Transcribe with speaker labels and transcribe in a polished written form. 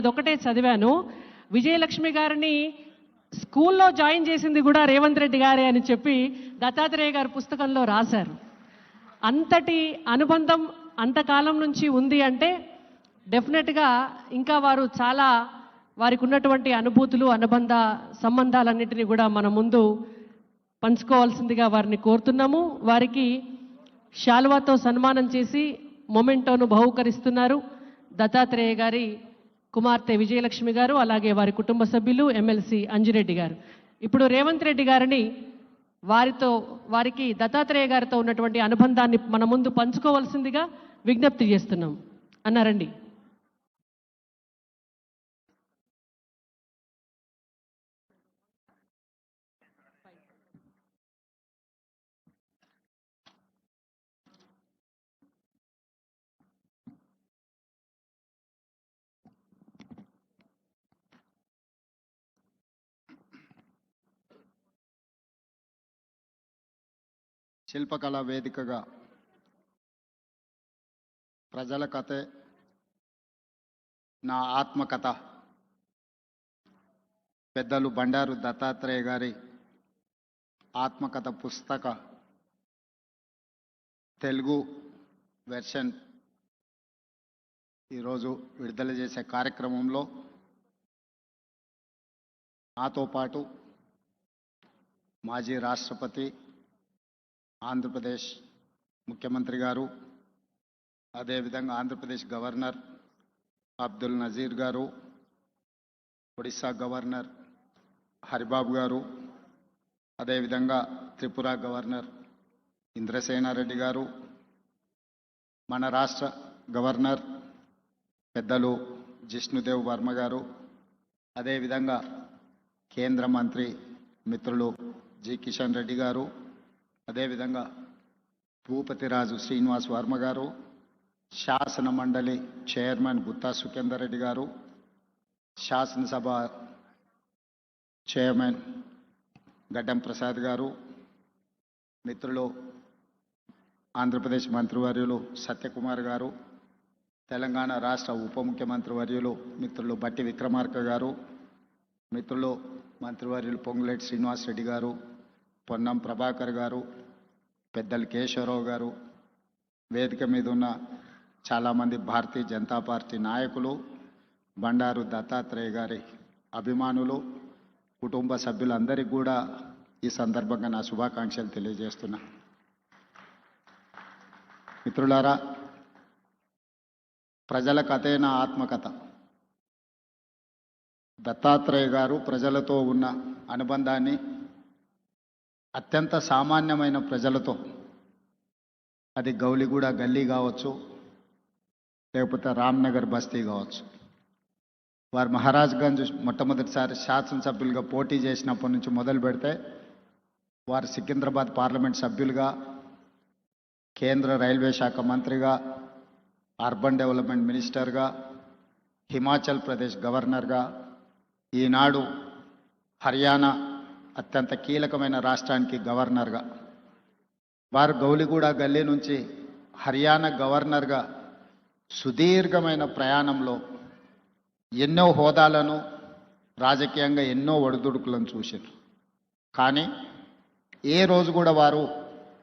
Speaker 1: అదొకటే చదివాను. విజయలక్ష్మి గారిని స్కూల్లో జాయిన్ చేసింది కూడా రేవంత్ రెడ్డి గారే అని చెప్పి దత్తాత్రేయ గారి పుస్తకంలో రాశారు. అంతటి అనుబంధం అంతకాలం నుంచి ఉంది అంటే డెఫినెట్గా ఇంకా వారు చాలా వారికి ఉన్నటువంటి అనుభూతులు అనుబంధ సంబంధాలన్నింటినీ కూడా మన ముందు పంచుకోవాల్సిందిగా వారిని కోరుతున్నాము. వారికి శాలువాతో సన్మానం చేసి మొమెంటోను బహుకరిస్తున్నారు దత్తాత్రేయ గారి కుమార్తె విజయలక్ష్మి గారు, అలాగే వారి కుటుంబ సభ్యులు ఎమ్మెల్సీ అంజిరెడ్డి గారు. ఇప్పుడు రేవంత్ రెడ్డి గారిని వారికి దత్తాత్రేయ గారితో ఉన్నటువంటి అనుబంధాన్ని మన ముందు పంచుకోవాల్సిందిగా విజ్ఞప్తి చేస్తున్నాం. అన్నారండి.
Speaker 2: శిల్పకళా వేదికగా ప్రజల కథే నా ఆత్మకథ పెద్దలు బండారు దత్తాత్రేయ గారి ఆత్మకథ పుస్తక తెలుగు వెర్షన్ ఈరోజు విడుదల చేసే కార్యక్రమంలో నాతో పాటు మాజీ రాష్ట్రపతి, ఆంధ్రప్రదేశ్ ముఖ్యమంత్రి గారు, అదేవిధంగా ఆంధ్రప్రదేశ్ గవర్నర్ అబ్దుల్ నజీర్ గారు, ఒడిశా గవర్నర్ హరిబాబు గారు, అదేవిధంగా త్రిపుర గవర్నర్ ఇంద్రసేనారెడ్డి గారు, మన రాష్ట్ర గవర్నర్ పెద్దలు జిష్ణుదేవ్ వర్మ గారు, అదేవిధంగా కేంద్ర మంత్రి మిత్రులు జి కిషన్ రెడ్డి గారు, అదేవిధంగా భూపతిరాజు శ్రీనివాస్ వర్మ గారు, శాసన మండలి చైర్మన్ గుత్తా సుఖేందర్ రెడ్డి గారు, శాసనసభ చైర్మన్ గడ్డం ప్రసాద్ గారు, మిత్రులు ఆంధ్రప్రదేశ్ మంత్రివర్యులు సత్యకుమార్ గారు, తెలంగాణ రాష్ట్ర ఉప ముఖ్యమంత్రి వర్యులు మిత్రులు బట్టి విక్రమార్క గారు, మిత్రులు మంత్రివర్యులు పొంగులేటి శ్రీనివాసరెడ్డి గారు, పొన్నం ప్రభాకర్ గారు, పెద్దలు కేశవరావు గారు, వేదిక మీద ఉన్న చాలామంది భారతీయ జనతా పార్టీ నాయకులు, బండారు దత్తాత్రేయ గారి అభిమానులు, కుటుంబ సభ్యులందరికీ కూడా ఈ సందర్భంగా నా శుభాకాంక్షలు తెలియజేస్తున్నా. మిత్రులారా, ప్రజల కథే నా ఆత్మకథ. దత్తాత్రేయ గారు ప్రజలతో ఉన్న అనుబంధాన్ని అత్యంత సామాన్యమైన ప్రజలతో, అది గౌలిగూడ గల్లీ కావచ్చు, లేకపోతే రామ్నగర్ బస్తీ కావచ్చు, వారు మహారాజ్గంజ్ మొట్టమొదటిసారి శాసనసభ్యులుగా పోటీ చేసినప్పటి నుంచి మొదలు పెడితే వారు సికింద్రాబాద్ పార్లమెంట్ సభ్యులుగా, కేంద్ర రైల్వే శాఖ మంత్రిగా, అర్బన్ డెవలప్మెంట్ మినిస్టర్గా, హిమాచల్ ప్రదేశ్ గవర్నర్గా, ఈనాడు హర్యానా అత్యంత కీలకమైన రాష్ట్రానికి గవర్నర్గా, వారు గౌలిగూడ గల్లీ నుంచి హర్యానా గవర్నర్గా సుదీర్ఘమైన ప్రయాణంలో ఎన్నో హోదాలను, రాజకీయంగా ఎన్నో ఒడిదుడుకులను చూశారు. కానీ ఏ రోజు కూడా వారు